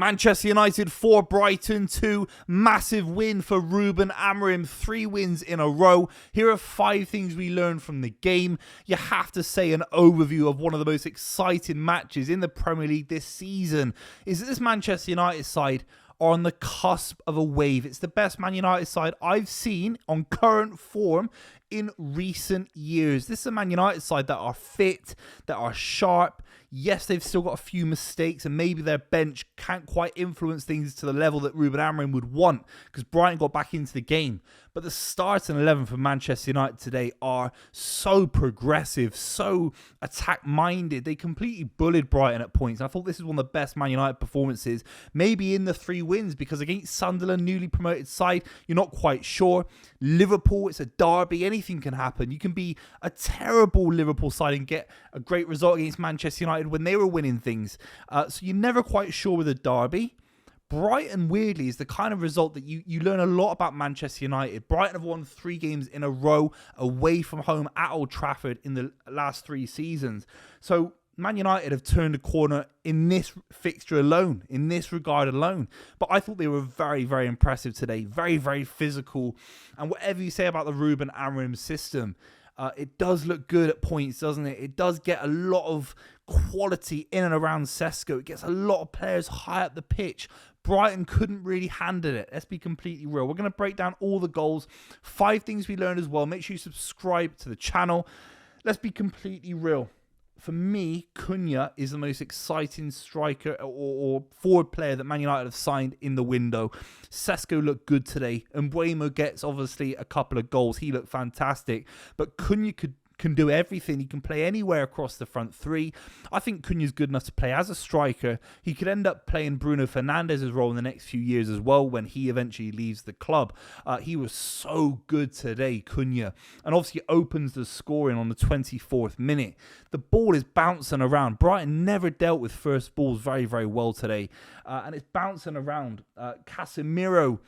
Manchester United 4, Brighton 2. Massive win for Ruben Amorim. 3 wins in a row. Here are 5 things we learned from the game. You have to say an overview of one of the most exciting matches in the Premier League this season is that this Manchester United side are on the cusp of a wave. It's the best Man United side I've seen on current form in recent years. This is a Man United side that are fit, that are sharp. Yes, they've still got a few mistakes and maybe their bench can't quite influence things to the level that Ruben Amorim would want because Brighton got back into the game. But the starting 11 for Manchester United today are so progressive, so attack-minded. They completely bullied Brighton at points. I thought this is one of the best Man United performances, maybe in the 3 wins, because against Sunderland, newly promoted side, you're not quite sure. Liverpool, it's a derby. Anything can happen. You can be a terrible side and get a great result against Manchester United when they were winning things. So you're never quite sure with a derby. Brighton, weirdly, is the kind of result that you learn a lot about Manchester United. Brighton have won 3 games in a row away from home at Old Trafford in the last 3 seasons. So Man United have turned a corner in this fixture alone, in this regard alone. But I thought they were very, very impressive today. Very, very physical. And whatever you say about the Ruben Amorim system, it does look good at points, doesn't it? It does get a lot of quality in and around Sesko. It gets a lot of players high up the pitch. Brighton couldn't really handle it. Let's be completely real. We're going to break down all the goals. 5 things we learned as well. Make sure you subscribe to the channel. Let's be completely real. For me, Cunha is the most exciting striker or forward player that Man United have signed in the window. Sesko looked good today. And Mbeumo gets, obviously, a couple of goals. He looked fantastic. But Cunha can do everything. He can play anywhere across the front 3. I think Cunha's good enough to play as a striker. He could end up playing Bruno Fernandes's role in the next few years as well when he eventually leaves the club. He was so good today, Cunha. And obviously opens the scoring on the 24th minute. The ball is bouncing around. Brighton never dealt with first balls very, very well today. And it's bouncing around. Casemiro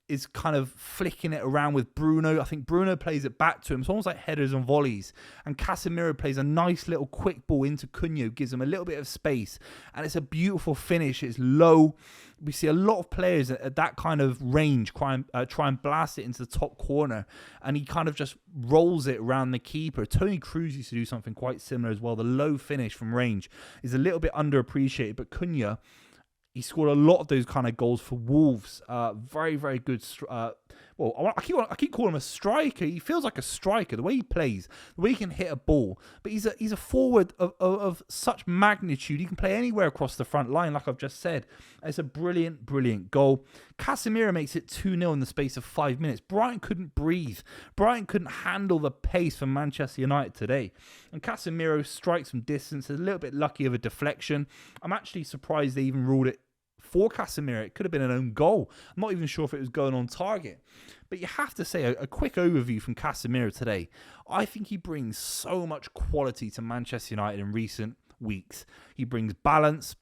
is kind of flicking it around with Bruno. I think Bruno plays it back to him. It's almost like headers and volleys. And Casemiro plays a nice little quick ball into Cunha, gives him a little bit of space. And it's a beautiful finish. It's low. We see a lot of players at that kind of range try and blast it into the top corner. And he kind of just rolls it around the keeper. Toni Kroos used to do something quite similar as well. The low finish from range is a little bit underappreciated. But Cunha, he scored a lot of those kind of goals for Wolves. Very, very good. I keep calling him a striker. He feels like a striker. The way he plays, the way he can hit a ball. But he's a forward of such magnitude. He can play anywhere across the front line, like I've just said. It's a brilliant, brilliant goal. Casemiro makes it 2-0 in the space of 5 minutes. Brighton couldn't breathe. Brighton couldn't handle the pace from Manchester United today. And Casemiro strikes from distance. A little bit lucky of a deflection. I'm actually surprised they even ruled it for Casemiro. It could have been an own goal. I'm not even sure if it was going on target. But you have to say, a quick overview from Casemiro today. I think he brings so much quality to Manchester United in recent weeks. He brings balance.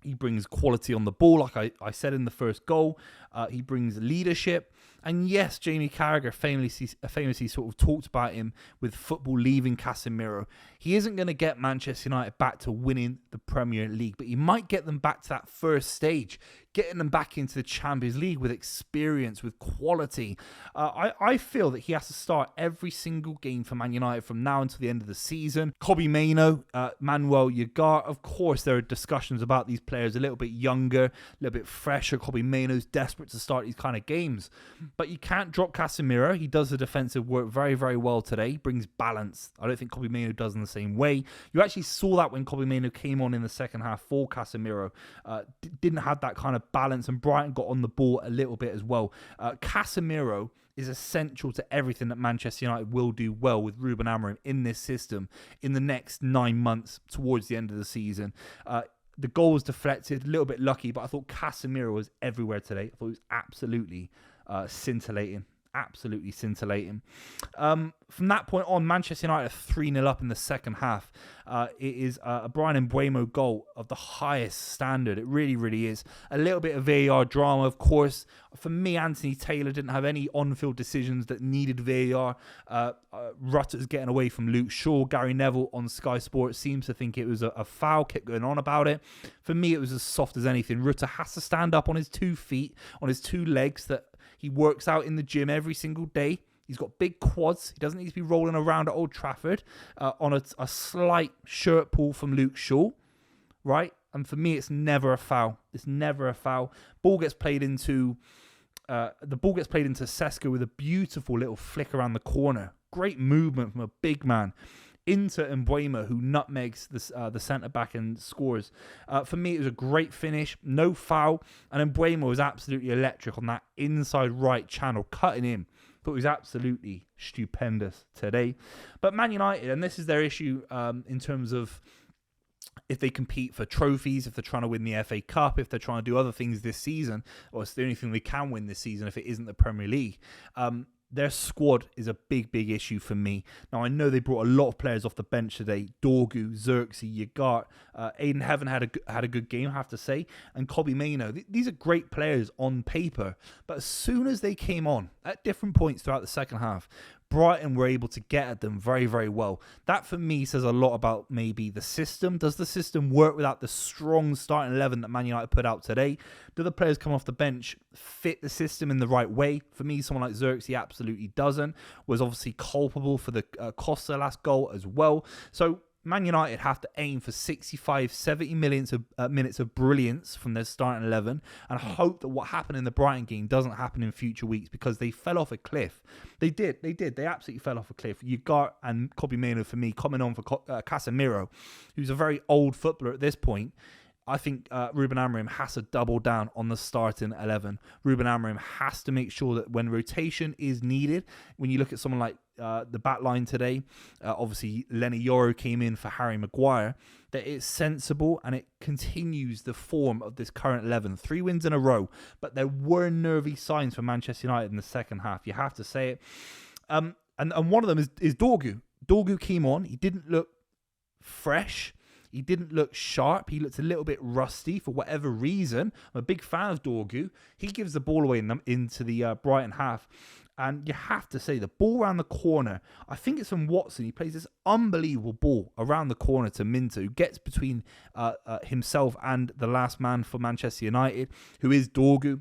He brings quality on the ball, like I said in the first goal. He brings leadership. And yes, Jamie Carragher famously sort of talked about him with football leaving Casemiro. He isn't going to get Manchester United back to winning the Premier League, but he might get them back to that first stage, getting them back into the Champions League with experience, with quality. I feel that he has to start every single game for Man United from now until the end of the season. Kobbie Mainoo, Manuel Ugarte, of course there are discussions about these players a little bit younger, a little bit fresher. Kobbie Mainoo's desperate to start these kind of games. But you can't drop Casemiro. He does the defensive work very, very well today. He brings balance. I don't think Kobbie Mainoo does in the same way. You actually saw that when Kobbie Mainoo came on in the second half for Casemiro. Didn't have that kind of balance, and Brighton got on the ball a little bit as well. Casemiro is essential to everything that Manchester United will do well with Ruben Amorim in this system in the next 9 months towards the end of the season. The goal was deflected, a little bit lucky, but I thought Casemiro was everywhere today. I thought he was absolutely scintillating. absolutely scintillating. From that point on, Manchester United are 3-0 up in the second half. It is a Brian Mbeumo goal of the highest standard. It really, really is. A little bit of VAR drama, of course. For me, Anthony Taylor didn't have any on-field decisions that needed VAR. Rutter's getting away from Luke Shaw. Gary Neville on Sky Sports seems to think it was a foul, kept going on about it. For me, it was as soft as anything. Rutter has to stand up on his 2 feet, on his 2 legs that he works out in the gym every single day. He's got big quads. He doesn't need to be rolling around at Old Trafford on a slight shirt pull from Luke Shaw, right? And for me, it's never a foul. It's never a foul. Ball gets played into Sesko with a beautiful little flick around the corner. Great movement from a big man into Mbeumo, who nutmegs the centre-back and scores. For me, it was a great finish, no foul, and Mbeumo was absolutely electric on that inside right channel, cutting in. But it was absolutely stupendous today. But Man United, and this is their issue in terms of if they compete for trophies, if they're trying to win the FA Cup, if they're trying to do other things this season, or it's the only thing they can win this season if it isn't the Premier League. Their squad is a big, big issue for me. Now, I know they brought a lot of players off the bench today. Dorgu, Xerxes, Yagart, Aiden Heaven had a good game, I have to say. And Kobbie Mainoo. These are great players on paper. But as soon as they came on, at different points throughout the second half, Brighton were able to get at them very, very well. That, for me, says a lot about maybe the system. Does the system work without the strong starting 11 that Man United put out today? Do the players come off the bench fit the system in the right way? For me, someone like Xerxes absolutely doesn't. Was obviously culpable for the Costa last goal as well. So Man United have to aim for 65, 70 minutes of brilliance from their starting 11 and hope that what happened in the Brighton game doesn't happen in future weeks, because they fell off a cliff. They did. They absolutely fell off a cliff. Yagart and Kobbie Mainoo, for me, coming on for Casemiro, who's a very old footballer at this point. I think Ruben Amorim has to double down on the starting 11. Ruben Amorim has to make sure that when rotation is needed, when you look at someone like the back line today, obviously Lenny Yoro came in for Harry Maguire, that it's sensible and it continues the form of this current 11. 3 wins in a row, but there were nervy signs for Manchester United in the second half. You have to say it. And one of them is Dorgu. Dorgu came on. He didn't look fresh. He didn't look sharp. He looked a little bit rusty for whatever reason. I'm a big fan of Dorgu. He gives the ball away into the Brighton half. And you have to say, the ball around the corner, I think it's from Watson. He plays this unbelievable ball around the corner to Minto, who gets between himself and the last man for Manchester United, who is Dorgu.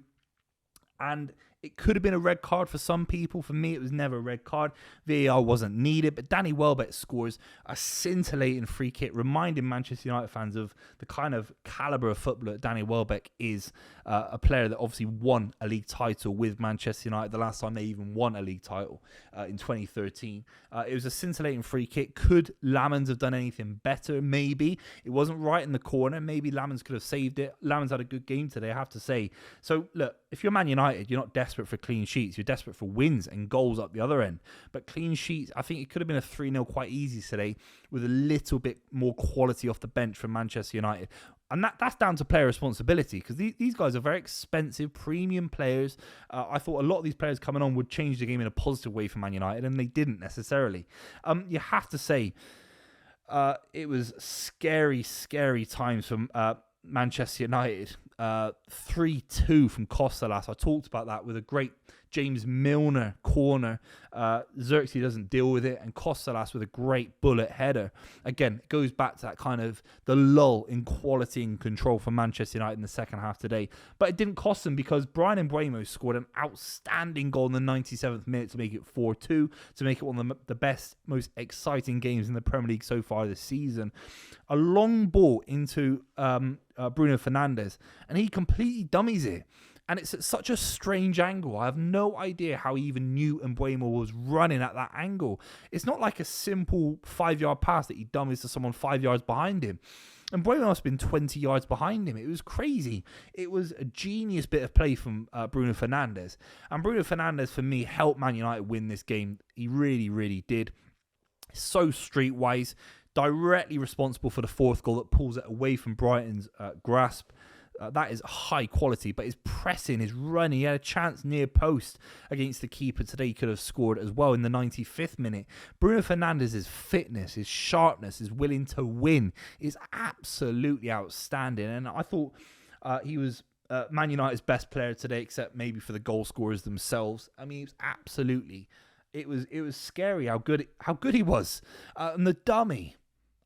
And it could have been a red card for some people. For me, it was never a red card. VAR wasn't needed. But Danny Welbeck scores a scintillating free kick, reminding Manchester United fans of the kind of calibre of footballer Danny Welbeck is. A player that obviously won a league title with Manchester United the last time they even won a league title in 2013. It was a scintillating free kick. Could Lamans have done anything better? Maybe. It wasn't right in the corner. Maybe Lamans could have saved it. Lamans had a good game today, I have to say. So, look, if you're Man United, you're not desperate for clean sheets. You're desperate for wins and goals up the other end. But clean sheets, I think it could have been a 3-0 quite easy today with a little bit more quality off the bench from Manchester United. And that's down to player responsibility, because these guys are very expensive, premium players. I thought a lot of these players coming on would change the game in a positive way for Man United, and they didn't necessarily. You have to say, it was scary, scary times from Manchester United. 3-2 from Costa last. I talked about that with a great James Milner corner. Xerxes doesn't deal with it, and Costalas with a great bullet header. Again, it goes back to that kind of the lull in quality and control for Manchester United in the second half today. But it didn't cost them, because Brian Mbeumo scored an outstanding goal in the 97th minute to make it 4-2, to make it one of the best, most exciting games in the Premier League so far this season. A long ball into Bruno Fernandes, and he completely dummies it. And it's at such a strange angle. I have no idea how he even knew Mbeumo was running at that angle. It's not like a simple 5-yard pass that he dummies to someone 5 yards behind him. Mbeumo must have been 20 yards behind him. It was crazy. It was a genius bit of play from Bruno Fernandes. And Bruno Fernandes, for me, helped Man United win this game. He really, really did. So streetwise, directly responsible for the fourth goal that pulls it away from Brighton's grasp. that is high quality, but his pressing, his running, he had a chance near post against the keeper today. He could have scored as well in the 95th minute. Bruno Fernandes's fitness, his sharpness, his willing to win is absolutely outstanding. And I thought he was Man United's best player today, except maybe for the goal scorers themselves. I mean, he was absolutely, it was scary how good he was. And the dummy,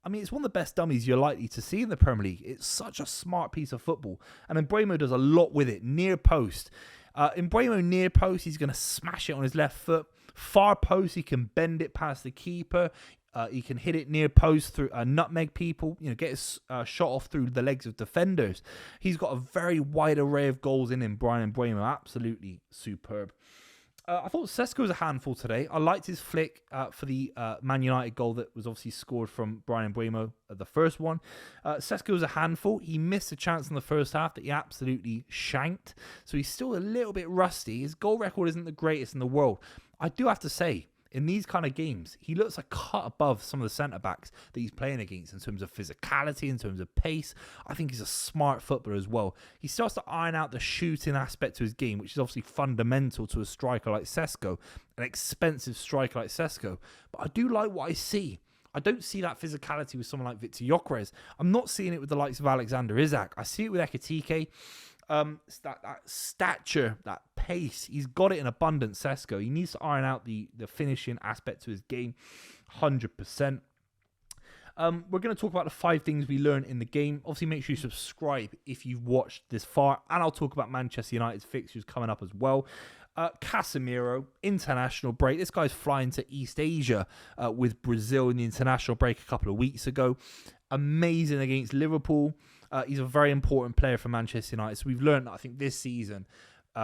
I mean, it's one of the best dummies you're likely to see in the Premier League. It's such a smart piece of football. And Mbeumo does a lot with it. Near post. Mbeumo near post, he's going to smash it on his left foot. Far post, he can bend it past the keeper. He can hit it near post through nutmeg people, get his shot off through the legs of defenders. He's got a very wide array of goals in him, Bryan Mbeumo. Absolutely superb. I thought Sesko was a handful today. I liked his flick for the Man United goal that was obviously scored from Bryan Mbeumo, the first one. Sesko was a handful. He missed a chance in the first half that he absolutely shanked. So he's still a little bit rusty. His goal record isn't the greatest in the world. I do have to say, in these kind of games, he looks a cut above some of the centre-backs that he's playing against in terms of physicality, in terms of pace. I think he's a smart footballer as well. He starts to iron out the shooting aspect to his game, which is obviously fundamental to a striker like Sesko, an expensive striker like Sesko. But I do like what I see. I don't see that physicality with someone like Victor Gyökeres. I'm not seeing it with the likes of Alexander Isak. I see it with Ekitike. That stature, that pace, he's got it in abundance, Sesko. He needs to iron out the finishing aspect to his game, 100%. We're going to talk about the 5 things we learned in the game. Obviously, make sure you subscribe if you've watched this far, and I'll talk about Manchester United's fixtures coming up as well. Casemiro, international break. This guy's flying to East Asia with Brazil in the international break a couple of weeks ago. Amazing against Liverpool. He's a very important player for Manchester United. So we've learned that I think this season,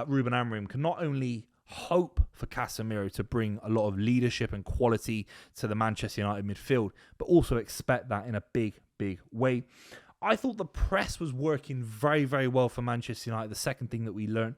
Ruben Amorim can not only hope for Casemiro to bring a lot of leadership and quality to the Manchester United midfield, but also expect that in a big, big way. I thought the press was working very, very well for Manchester United. The second thing that we learned,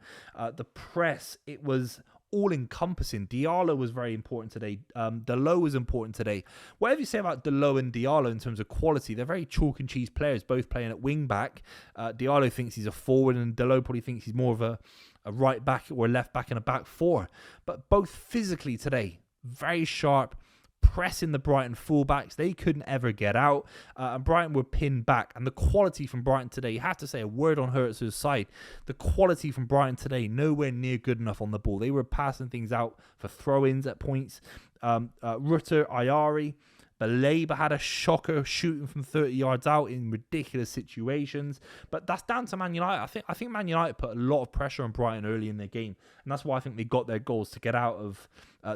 the press, it was all-encompassing. Diallo was very important today. Dalot was important today. Whatever you say about Dalot and Diallo in terms of quality, they're very chalk and cheese players, both playing at wing-back. Diallo thinks he's a forward, and Dalot probably thinks he's more of a right-back or a left-back and a back four. But both physically today, very sharp, pressing the Brighton fullbacks. They couldn't ever get out, and Brighton were pinned back. And the quality from Brighton today, you have to say a word on Hurts' side. The quality from Brighton today, nowhere near good enough on the ball. They were passing things out for throw-ins at points. Rutter, Ayari, Baleba had a shocker shooting from 30 yards out in ridiculous situations. But that's down to Man United. I think Man United put a lot of pressure on Brighton early in their game, and that's why I think they got their goals to get out of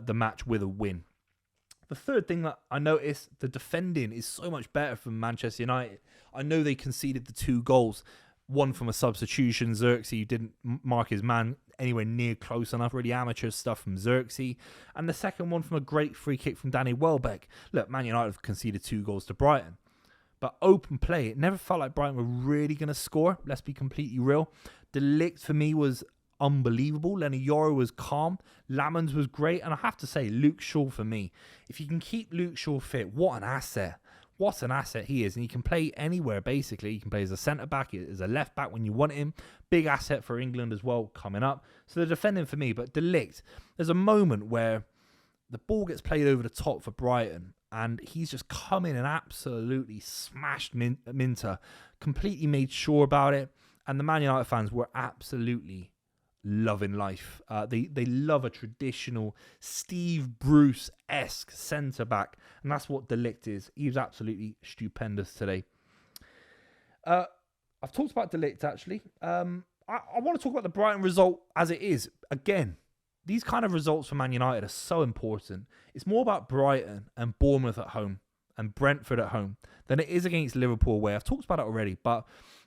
the match with a win. The third thing that I noticed, the defending is so much better from Manchester United. I know they conceded the 2 goals, one from a substitution, Xerxes didn't mark his man anywhere near close enough, really amateur stuff from Xerxes, and the second one from a great free kick from Danny Welbeck. Look, Man United have conceded 2 goals to Brighton, but open play, it never felt like Brighton were really going to score, let's be completely real. De Ligt for me was unbelievable. Lenny Yoro was calm. Lamans was great. And I have to say, Luke Shaw for me, if you can keep Luke Shaw fit, what an asset. What an asset he is. And he can play anywhere, basically. He can play as a centre-back, as a left-back when you want him. Big asset for England as well coming up. So the defending for me. But De Ligt, there's a moment where the ball gets played over the top for Brighton, and he's just come in and absolutely smashed Minter. Completely made sure about it. And the Man United fans were absolutely loving life. They love a traditional Steve Bruce-esque centre-back, and that's what De Ligt is. He was absolutely stupendous today. I've talked about De Ligt, actually. I want to talk about the Brighton result as it is. Again, these kind of results for Man United are so important. It's more about Brighton and Bournemouth at home and Brentford at home than it is against Liverpool away. I've talked about it already, but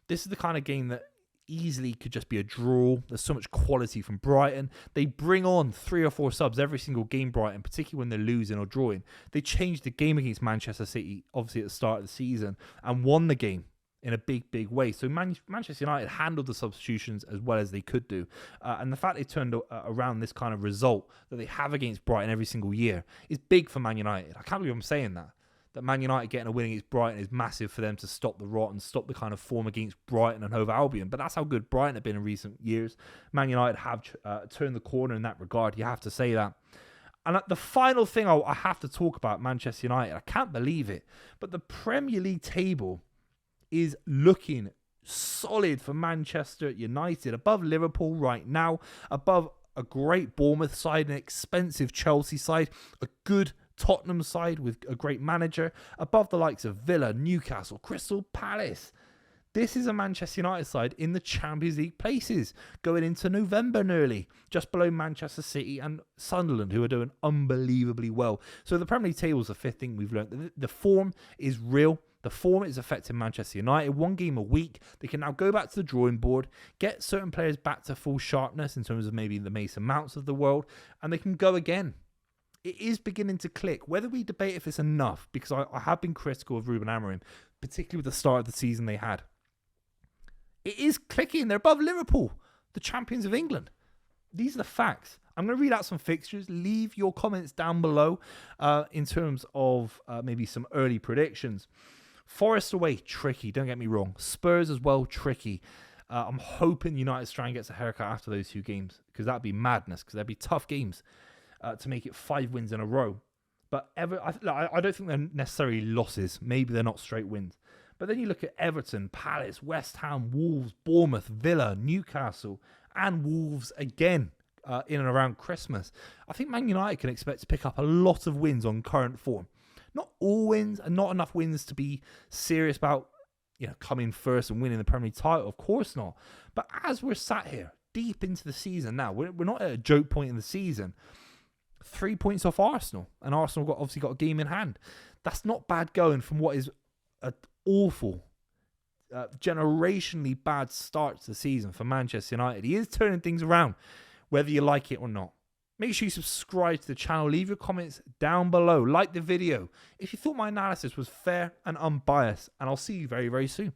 this is the kind of game that easily could just be a draw. There's so much quality from Brighton. They bring on 3 or 4 subs every single game, Brighton, particularly when they're losing or drawing. They changed the game against Manchester City, obviously at the start of the season, and won the game in a big, big way. So Manchester United handled the substitutions as well as they could do. And the fact they turned around this kind of result that they have against Brighton every single year is big for Man United. I can't believe I'm saying that. that Man United getting a win against Brighton is massive for them to stop the rot and stop the kind of form against Brighton and hove Albion. But that's how good Brighton have been in recent years. Man United have turned the corner in that regard. You have to say that. And the final thing I have to talk about Manchester United, I can't believe it, but the Premier League table is looking solid for Manchester United. Above Liverpool right now, above a great Bournemouth side, an expensive Chelsea side, a good Tottenham side with a great manager, above the likes of Villa, Newcastle, Crystal Palace. This is a Manchester United side in the Champions League places going into November nearly, just below Manchester City and Sunderland, who are doing unbelievably well. So the Premier League table is the fifth thing we've learned. The form is real. The form is affecting Manchester United. One game a week. They can now go back to the drawing board, get certain players back to full sharpness in terms of maybe the Mason Mounts of the world, and they can go again. It is beginning to click. Whether we debate if it's enough, because I have been critical of Ruben Amorim, particularly with the start of the season they had. It is clicking. They're above Liverpool, the champions of England. These are the facts. I'm going to read out some fixtures. Leave your comments down below in terms of maybe some early predictions. Forest away, tricky. Don't get me wrong. Spurs as well, tricky. I'm hoping United Strand gets a haircut after those two games, because that'd be madness, because they'd be tough games to make it 5 wins in a row. But I don't think they're necessarily losses. Maybe they're not straight wins. But then you look at Everton, Palace, West Ham, Wolves, Bournemouth, Villa, Newcastle, and Wolves again in and around Christmas. I think Man United can expect to pick up a lot of wins on current form. Not all wins, and not enough wins to be serious about, coming first and winning the Premier League title. Of course not. But as we're sat here, deep into the season now, we're not at a joke point in the season. 3 points off Arsenal, and Arsenal obviously got a game in hand. That's not bad going from what is an awful, generationally bad start to the season for Manchester United. He is turning things around, whether you like it or not. Make sure you subscribe to the channel. Leave your comments down below. Like the video if you thought my analysis was fair and unbiased. And I'll see you very, very soon.